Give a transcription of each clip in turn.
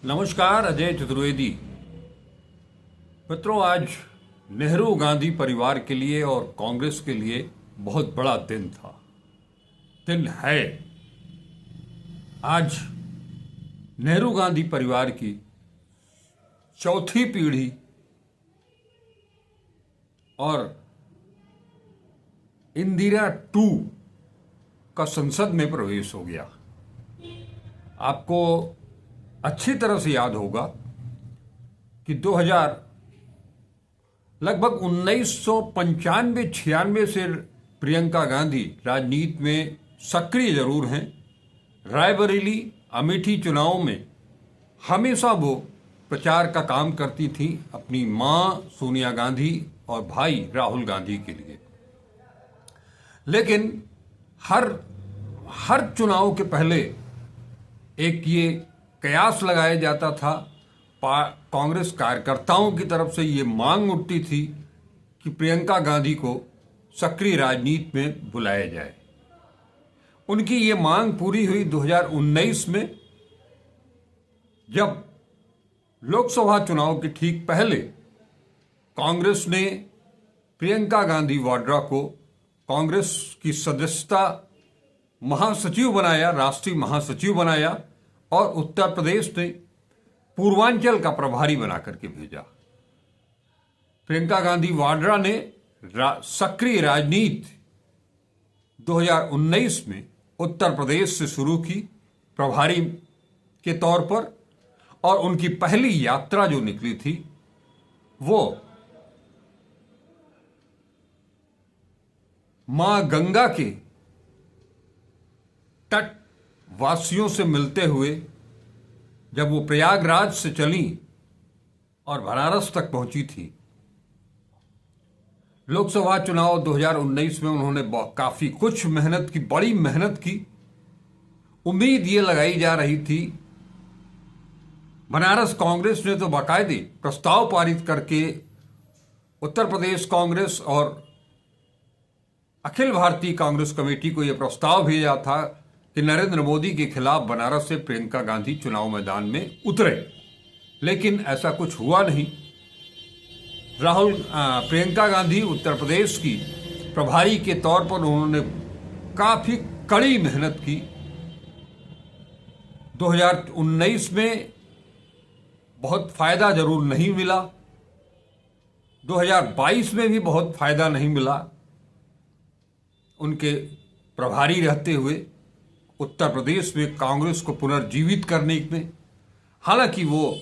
नमस्कार, अजय चतुर्वेदी। मित्रों, आज नेहरू गांधी परिवार के लिए और कांग्रेस के लिए बहुत बड़ा दिन था, दिन है। आज नेहरू गांधी परिवार की चौथी पीढ़ी और इंदिरा 2 का संसद में प्रवेश हो गया। आपको अच्छी तरह से याद होगा कि 2000 लगभग 1995-96 से प्रियंका गांधी राजनीति में सक्रिय जरूर हैं। रायबरेली, अमेठी चुनाव में हमेशा वो प्रचार का काम करती थी अपनी मां सोनिया गांधी और भाई राहुल गांधी के लिए। लेकिन हर चुनाव के पहले एक ये कयास लगाया जाता था, कांग्रेस कार्यकर्ताओं की तरफ से ये मांग उठती थी कि प्रियंका गांधी को सक्रिय राजनीति में बुलाया जाए। उनकी ये मांग पूरी हुई 2019 में, जब लोकसभा चुनाव के ठीक पहले कांग्रेस ने प्रियंका गांधी वाड्रा को कांग्रेस की सदस्यता महासचिव बनाया, राष्ट्रीय महासचिव बनाया और उत्तर प्रदेश ने पूर्वांचल का प्रभारी बना करके भेजा। प्रियंका गांधी वाड्रा ने सक्रिय राजनीति 2019 में उत्तर प्रदेश से शुरू की प्रभारी के तौर पर, और उनकी पहली यात्रा जो निकली थी वो मां गंगा के तट वासियों से मिलते हुए जब वो प्रयागराज से चली और बनारस तक पहुंची थी। लोकसभा चुनाव 2019 में उन्होंने काफी कुछ मेहनत की, बड़ी मेहनत की। उम्मीद ये लगाई जा रही थी, बनारस कांग्रेस ने तो बाकायदे प्रस्ताव पारित करके उत्तर प्रदेश कांग्रेस और अखिल भारतीय कांग्रेस कमेटी को यह प्रस्ताव भेजा था कि नरेंद्र मोदी के खिलाफ बनारस से प्रियंका गांधी चुनाव मैदान में उतरे। लेकिन ऐसा कुछ हुआ नहीं। प्रियंका गांधी उत्तर प्रदेश की प्रभारी के तौर पर उन्होंने काफी कड़ी मेहनत की। 2019 में बहुत फायदा जरूर नहीं मिला, 2022 में भी बहुत फायदा नहीं मिला उनके प्रभारी रहते हुए उत्तर प्रदेश में कांग्रेस को पुनर्जीवित करने में। हालांकि वो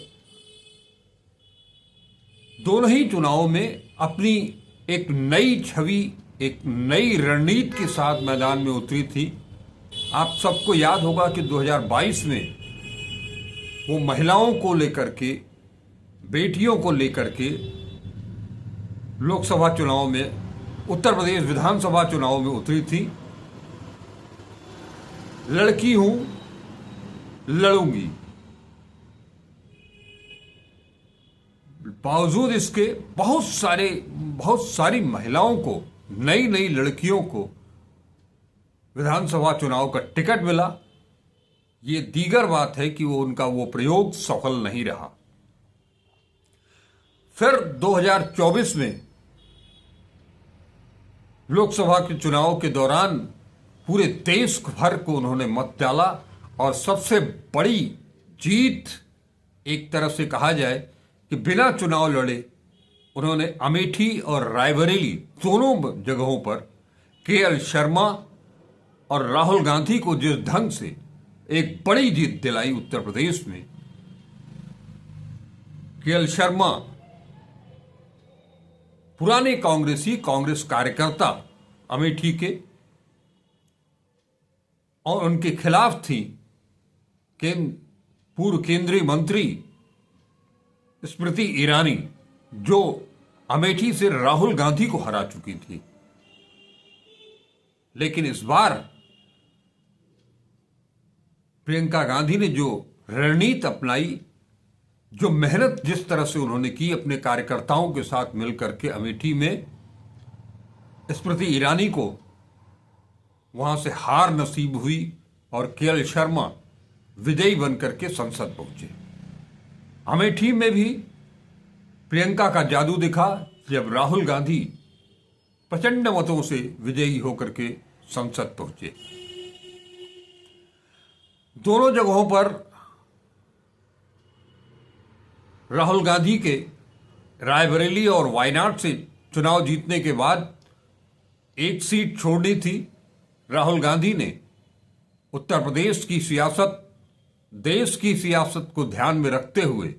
दोनों ही चुनावों में अपनी एक नई छवि, एक नई रणनीति के साथ मैदान में उतरी थी। आप सबको याद होगा कि 2022 में वो महिलाओं को लेकर के, बेटियों को लेकर के लोकसभा चुनाव में, उत्तर प्रदेश विधानसभा चुनाव में उतरी थी। लड़की हूं, लड़ूंगी। बावजूद इसके बहुत सारी महिलाओं को, नई लड़कियों को विधानसभा चुनाव का टिकट मिला। ये दीगर बात है कि उनका वो प्रयोग सफल नहीं रहा। फिर 2024 में लोकसभा के चुनाव के दौरान पूरे देश भर को उन्होंने मत डाला और सबसे बड़ी जीत, एक तरह से कहा जाए कि बिना चुनाव लड़े उन्होंने अमेठी और रायबरेली दोनों जगहों पर केएल शर्मा और राहुल गांधी को जिस ढंग से एक बड़ी जीत दिलाई उत्तर प्रदेश में। केएल शर्मा पुराने कांग्रेस कार्यकर्ता अमेठी के, और उनके खिलाफ थी पूर्व केंद्रीय मंत्री स्मृति ईरानी, जो अमेठी से राहुल गांधी को हरा चुकी थी। लेकिन इस बार प्रियंका गांधी ने जो रणनीति अपनाई, जो मेहनत जिस तरह से उन्होंने की अपने कार्यकर्ताओं के साथ मिलकर के अमेठी में, स्मृति ईरानी को वहां से हार नसीब हुई और केएल शर्मा विजयी बनकर के संसद पहुंचे। अमेठी में भी प्रियंका का जादू दिखा जब राहुल गांधी प्रचंड मतों से विजयी होकर के संसद पहुंचे। दोनों जगहों पर राहुल गांधी के रायबरेली और वायनाड से चुनाव जीतने के बाद एक सीट छोड़नी थी। राहुल गांधी ने उत्तर प्रदेश की सियासत, देश की सियासत को ध्यान में रखते हुए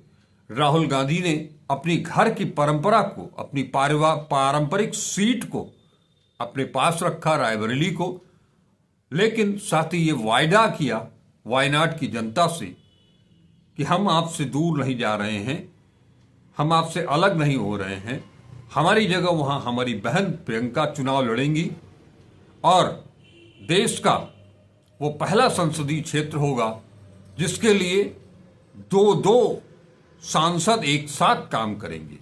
राहुल गांधी ने अपनी घर की परंपरा को, अपनी पारंपरिक सीट को अपने पास रखा, रायबरेली को, लेकिन साथ ही ये वायदा किया वायनाड की जनता से कि हम आपसे दूर नहीं जा रहे हैं, हम आपसे अलग नहीं हो रहे हैं, हमारी जगह वहां हमारी बहन प्रियंका चुनाव लड़ेंगी और देश का वो पहला संसदीय क्षेत्र होगा जिसके लिए दो सांसद एक साथ काम करेंगे।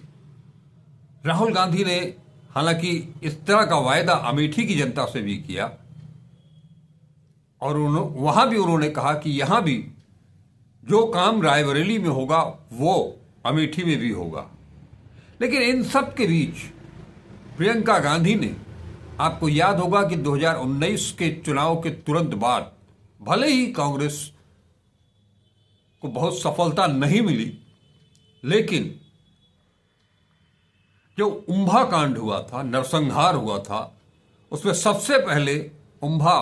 राहुल गांधी ने हालांकि इस तरह का वायदा अमेठी की जनता से भी किया और वहां भी उन्होंने कहा कि यहां भी जो काम रायबरेली में होगा वो अमेठी में भी होगा। लेकिन इन सब के बीच प्रियंका गांधी ने, आपको याद होगा कि 2019 के चुनाव के तुरंत बाद भले ही कांग्रेस को बहुत सफलता नहीं मिली, लेकिन जो उम्भा कांड हुआ था, नरसंहार हुआ था, उसमें सबसे पहले उम्भा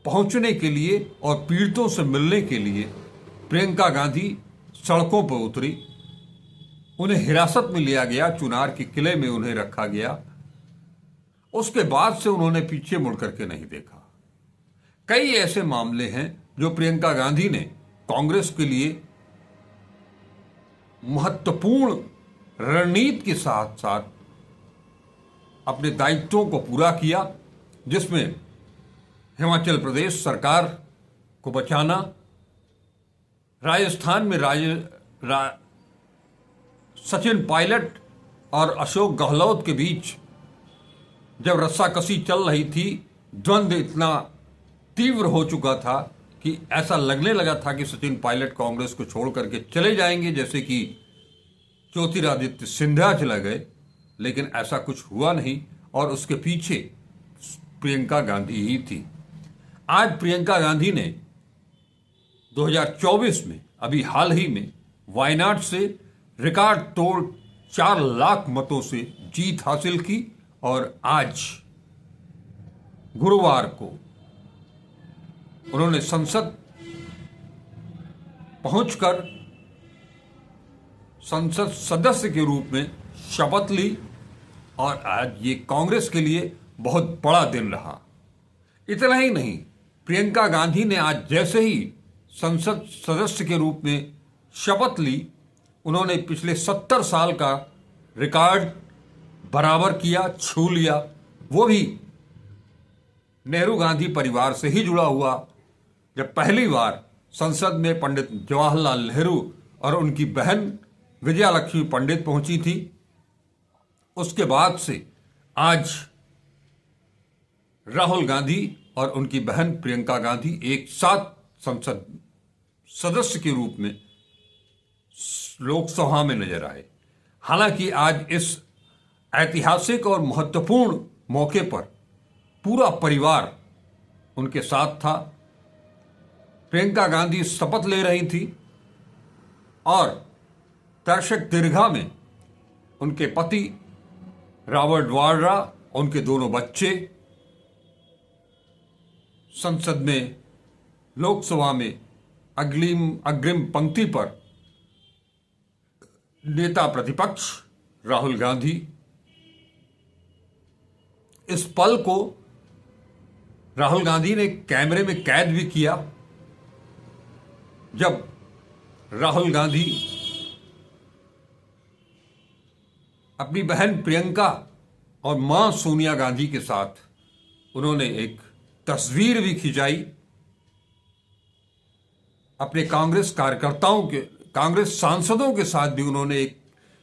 पहुंचने के लिए और पीड़ितों से मिलने के लिए प्रियंका गांधी सड़कों पर उतरी। उन्हें हिरासत में लिया गया, चुनार के किले में उन्हें रखा गया। उसके बाद से उन्होंने पीछे मुड़ करके नहीं देखा। कई ऐसे मामले हैं जो प्रियंका गांधी ने कांग्रेस के लिए महत्वपूर्ण रणनीति के साथ साथ अपने दायित्वों को पूरा किया, जिसमें हिमाचल प्रदेश सरकार को बचाना, राजस्थान में सचिन पायलट और अशोक गहलोत के बीच जब रस्साकसी चल रही थी, द्वंद्व इतना तीव्र हो चुका था कि ऐसा लगने लगा था कि सचिन पायलट कांग्रेस को छोड़ करके चले जाएंगे, जैसे कि ज्योतिरादित्य सिंधिया चला गए। लेकिन ऐसा कुछ हुआ नहीं और उसके पीछे प्रियंका गांधी ही थी। आज प्रियंका गांधी ने 2024 में, अभी हाल ही में, वायनाड से रिकॉर्ड तोड़ 4 लाख मतों से जीत हासिल की और आज गुरुवार को उन्होंने संसद पहुंचकर संसद सदस्य के रूप में शपथ ली और आज ये कांग्रेस के लिए बहुत बड़ा दिन रहा। इतना ही नहीं, प्रियंका गांधी ने आज जैसे ही संसद सदस्य के रूप में शपथ ली, उन्होंने पिछले 70 साल का रिकॉर्ड बराबर किया, छू लिया। वो भी नेहरू गांधी परिवार से ही जुड़ा हुआ। जब पहली बार संसद में पंडित जवाहरलाल नेहरू और उनकी बहन विजया लक्ष्मी पंडित पहुंची थी, उसके बाद से आज राहुल गांधी और उनकी बहन प्रियंका गांधी एक साथ संसद सदस्य के रूप में लोकसभा में नजर आए। हालांकि आज इस ऐतिहासिक और महत्वपूर्ण मौके पर पूरा परिवार उनके साथ था। प्रियंका गांधी शपथ ले रही थी और दर्शक दीर्घा में उनके पति रॉबर्ट वाड्रा, उनके दोनों बच्चे संसद में, लोकसभा में अग्रिम पंक्ति पर नेता प्रतिपक्ष राहुल गांधी। इस पल को राहुल गांधी ने कैमरे में कैद भी किया जब राहुल गांधी अपनी बहन प्रियंका और मां सोनिया गांधी के साथ उन्होंने एक तस्वीर भी खिंचाई। अपने कांग्रेस कार्यकर्ताओं के, कांग्रेस सांसदों के साथ भी उन्होंने एक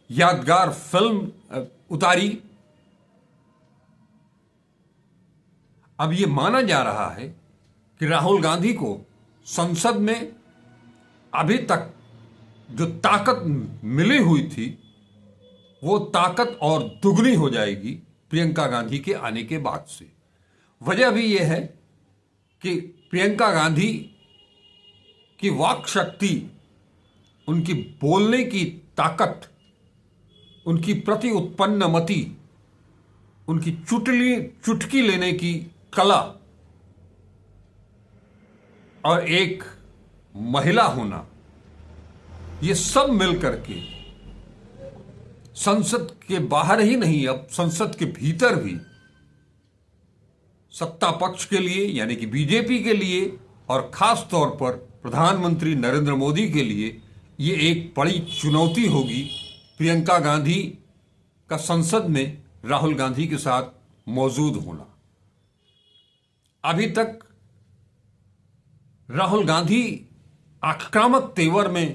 यादगार फिल्म उतारी। अब ये माना जा रहा है कि राहुल गांधी को संसद में अभी तक जो ताकत मिली हुई थी वो ताकत और दुगनी हो जाएगी प्रियंका गांधी के आने के बाद से। वजह भी यह है कि प्रियंका गांधी की वाक शक्ति, उनकी बोलने की ताकत, उनकी प्रति उत्पन्न मति, उनकी चुटकी लेने की कला और एक महिला होना, ये सब मिलकर के संसद के बाहर ही नहीं, अब संसद के भीतर भी सत्ता पक्ष के लिए यानी कि बीजेपी के लिए और खास तौर पर प्रधानमंत्री नरेंद्र मोदी के लिए ये एक बड़ी चुनौती होगी प्रियंका गांधी का संसद में राहुल गांधी के साथ मौजूद होना। अभी तक राहुल गांधी आक्रामक तेवर में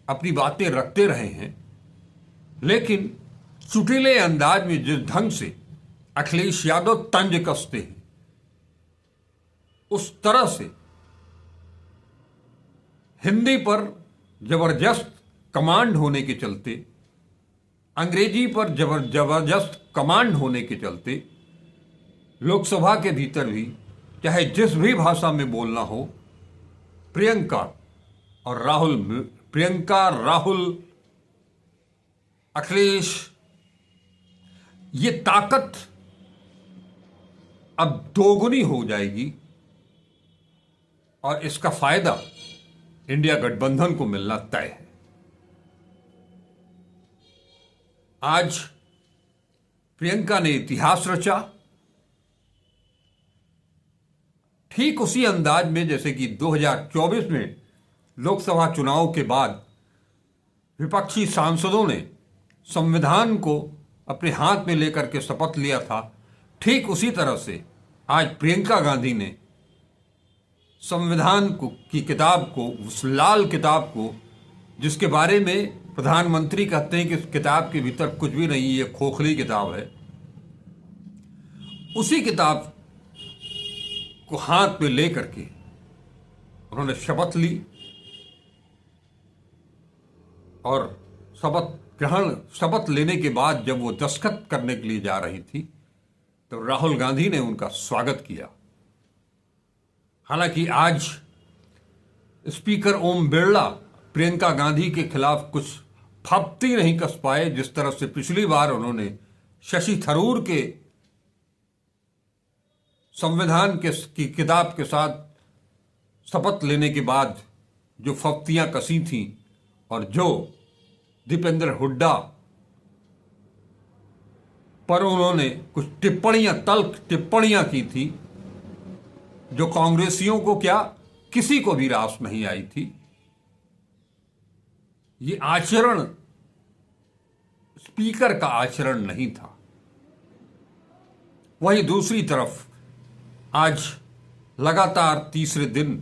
अपनी बातें रखते रहे हैं, लेकिन चुटीले अंदाज में जिस ढंग से अखिलेश यादव तंज कसते हैं, उस तरह से हिंदी पर जबरदस्त कमांड होने के चलते, अंग्रेजी पर जबरदस्त कमांड होने के चलते लोकसभा के भीतर भी चाहे जिस भी भाषा में बोलना हो, प्रियंका राहुल अखिलेश, ये ताकत अब दोगुनी हो जाएगी और इसका फायदा इंडिया गठबंधन को मिलना तय है। आज प्रियंका ने इतिहास रचा, ठीक उसी अंदाज में जैसे कि 2024 में लोकसभा चुनाव के बाद विपक्षी सांसदों ने संविधान को अपने हाथ में लेकर के शपथ लिया था। ठीक उसी तरह से आज प्रियंका गांधी ने संविधान की किताब को, उस लाल किताब को जिसके बारे में प्रधानमंत्री कहते हैं कि इस किताब के भीतर कुछ भी नहीं, ये खोखली किताब है, उसी किताब को हाथ में लेकर के उन्होंने शपथ ली और शपथ लेने के बाद जब वो दस्तखत करने के लिए जा रही थी तो राहुल गांधी ने उनका स्वागत किया। हालांकि आज स्पीकर ओम बिरला प्रियंका गांधी के खिलाफ कुछ फप्ती नहीं कस पाए, जिस तरह से पिछली बार उन्होंने शशि थरूर के संविधान की किताब के साथ शपथ लेने के बाद जो फप्तियां कसी थीं और जो दीपेंद्र हुड्डा पर उन्होंने कुछ टिप्पणियां की थी जो कांग्रेसियों को क्या किसी को भी रास नहीं आई थी। ये आचरण स्पीकर का आचरण नहीं था। वहीं दूसरी तरफ आज लगातार तीसरे दिन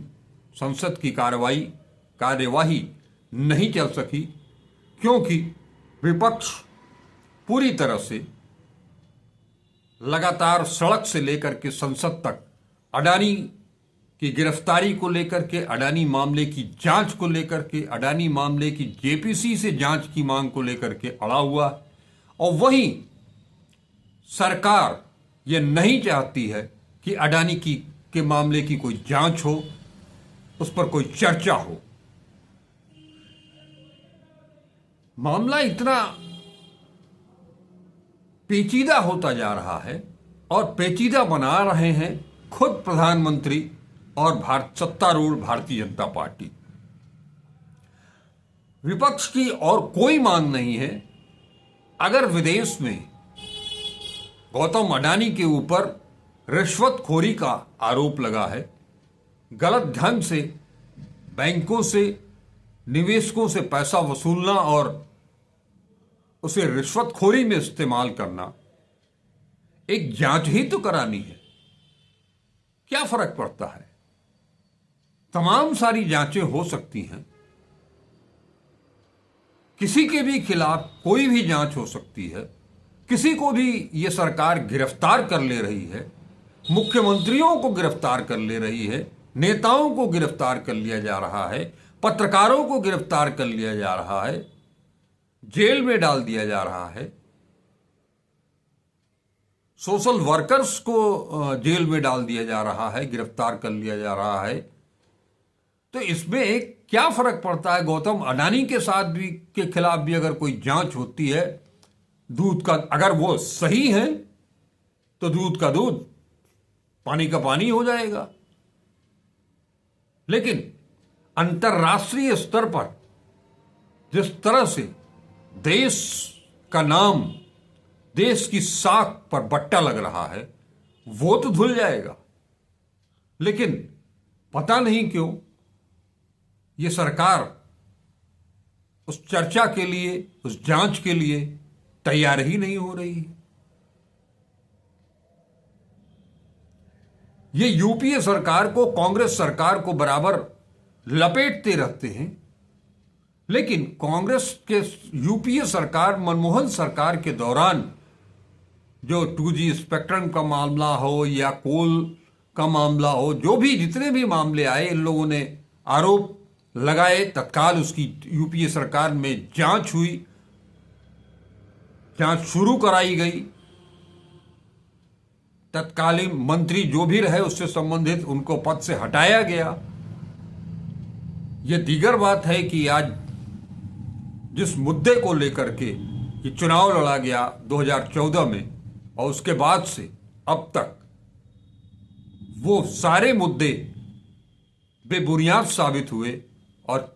संसद की कार्यवाही नहीं चल सकी क्योंकि विपक्ष पूरी तरह से लगातार सड़क से लेकर के संसद तक अडानी की गिरफ्तारी को लेकर के, अडानी मामले की जांच को लेकर के, अडानी मामले की जेपीसी से जांच की मांग को लेकर के अड़ा हुआ। और वहीं सरकार यह नहीं चाहती है कि अडानी के मामले की कोई जांच हो, उस पर कोई चर्चा हो। मामला इतना पेचीदा होता जा रहा है और पेचीदा बना रहे हैं खुद प्रधानमंत्री और सत्तारूढ़ भारतीय जनता पार्टी। विपक्ष की और कोई मांग नहीं है। अगर विदेश में गौतम अडानी के ऊपर रिश्वतखोरी का आरोप लगा है, गलत ढंग से बैंकों से, निवेशकों से पैसा वसूलना और उसे रिश्वतखोरी में इस्तेमाल करना, एक जांच ही तो करानी है। क्या फर्क पड़ता है? तमाम सारी जांचें हो सकती हैं, किसी के भी खिलाफ कोई भी जांच हो सकती है, किसी को भी ये सरकार गिरफ्तार कर ले रही है, मुख्यमंत्रियों को गिरफ्तार कर ले रही है, नेताओं को गिरफ्तार कर लिया जा रहा है, पत्रकारों को गिरफ्तार कर लिया जा रहा है, जेल में डाल दिया जा रहा है, सोशल वर्कर्स को जेल में डाल दिया जा रहा है, गिरफ्तार कर लिया जा रहा है। तो इसमें क्या फर्क पड़ता है? गौतम अडानी के साथ भी के खिलाफ भी अगर कोई जांच होती है, दूध का अगर वो सही है तो दूध का दूध, पानी का पानी हो जाएगा। लेकिन अंतर्राष्ट्रीय स्तर पर जिस तरह से देश का नाम, देश की साख पर बट्टा लग रहा है, वो तो धुल जाएगा। लेकिन पता नहीं क्यों ये सरकार उस चर्चा के लिए, उस जांच के लिए तैयार ही नहीं हो रही। ये यूपीए सरकार को, कांग्रेस सरकार को बराबर लपेटते रहते हैं। लेकिन कांग्रेस के यूपीए सरकार, मनमोहन सरकार के दौरान जो 2G स्पेक्ट्रम का मामला हो या कोल का मामला हो, जो भी जितने भी मामले आए, इन लोगों ने आरोप लगाए, तत्काल उसकी यूपीए सरकार में जांच हुई, जांच शुरू कराई गई। तत्कालीन मंत्री जो भी रहे उससे संबंधित उनको पद से हटाया गया। यह दीगर बात है कि आज जिस मुद्दे को लेकर के ये चुनाव लड़ा गया 2014 में और उसके बाद से अब तक, वो सारे मुद्दे बेबुनियाद साबित हुए और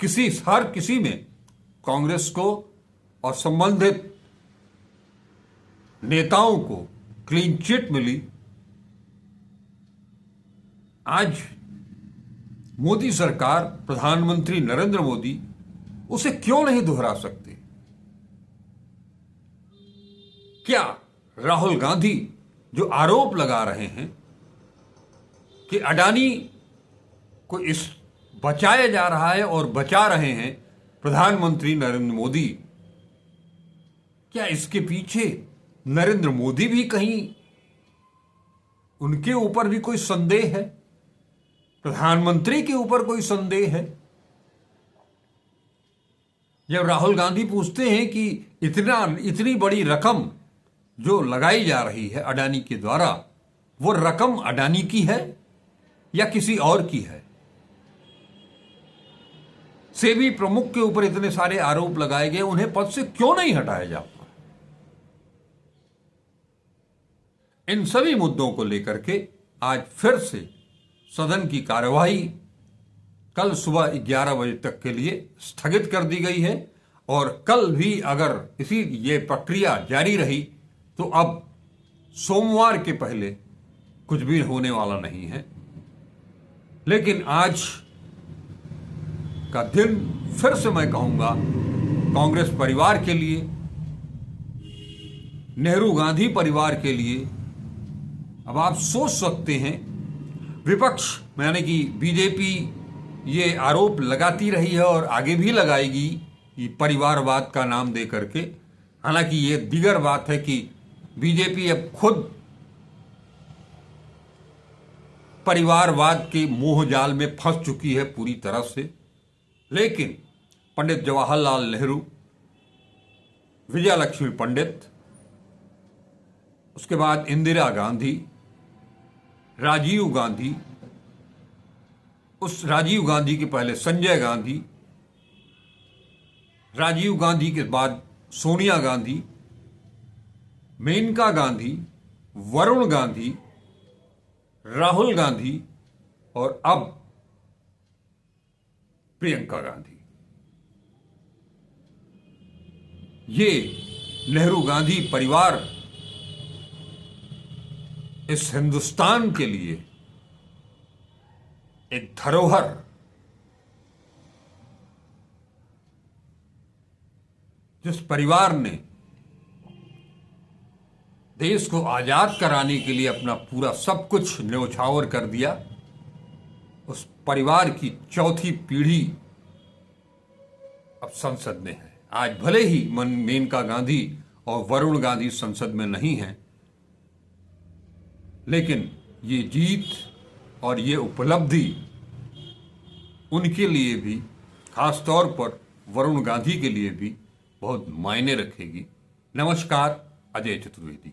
हर किसी में कांग्रेस को और संबंधित नेताओं को क्लीन चिट मिली। आज मोदी सरकार, प्रधानमंत्री नरेंद्र मोदी उसे क्यों नहीं दोहरा सकते? क्या राहुल गांधी जो आरोप लगा रहे हैं कि अडानी को इस बचाया जा रहा है और बचा रहे हैं प्रधानमंत्री नरेंद्र मोदी, क्या इसके पीछे नरेंद्र मोदी भी कहीं, उनके ऊपर भी कोई संदेह है? प्रधानमंत्री के ऊपर कोई संदेह है? जब राहुल गांधी पूछते हैं कि इतनी बड़ी रकम जो लगाई जा रही है अडानी के द्वारा, वो रकम अडानी की है या किसी और की है? सेबी प्रमुख के ऊपर इतने सारे आरोप लगाए गए, उन्हें पद से क्यों नहीं हटाया जाता? इन सभी मुद्दों को लेकर के आज फिर से सदन की कार्यवाही कल सुबह 11 बजे तक के लिए स्थगित कर दी गई है। और कल भी अगर ये प्रक्रिया जारी रही तो अब सोमवार के पहले कुछ भी होने वाला नहीं है। लेकिन आज का दिन फिर से मैं कहूंगा कांग्रेस परिवार के लिए, नेहरू गांधी परिवार के लिए। अब आप सोच सकते हैं, विपक्ष यानी कि बीजेपी ये आरोप लगाती रही है और आगे भी लगाएगी, ये परिवारवाद का नाम दे करके। हालांकि ये दीगर बात है कि बीजेपी अब खुद परिवारवाद के मोह जाल में फंस चुकी है पूरी तरह से। लेकिन पंडित जवाहरलाल नेहरू, विजया लक्ष्मी पंडित, उसके बाद इंदिरा गांधी, राजीव गांधी, उस राजीव गांधी के पहले संजय गांधी, राजीव गांधी के बाद सोनिया गांधी, मेनका गांधी, वरुण गांधी, राहुल गांधी और अब प्रियंका गांधी। ये नेहरू गांधी परिवार इस हिंदुस्तान के लिए एक धरोहर, जिस परिवार ने देश को आजाद कराने के लिए अपना पूरा सब कुछ न्यौछावर कर दिया, उस परिवार की चौथी पीढ़ी अब संसद में है। आज भले ही मेनका गांधी और वरुण गांधी संसद में नहीं हैं, लेकिन ये जीत और ये उपलब्धि उनके लिए भी, खास तौर पर वरुण गांधी के लिए भी बहुत मायने रखेगी। नमस्कार, अजय चतुर्वेदी।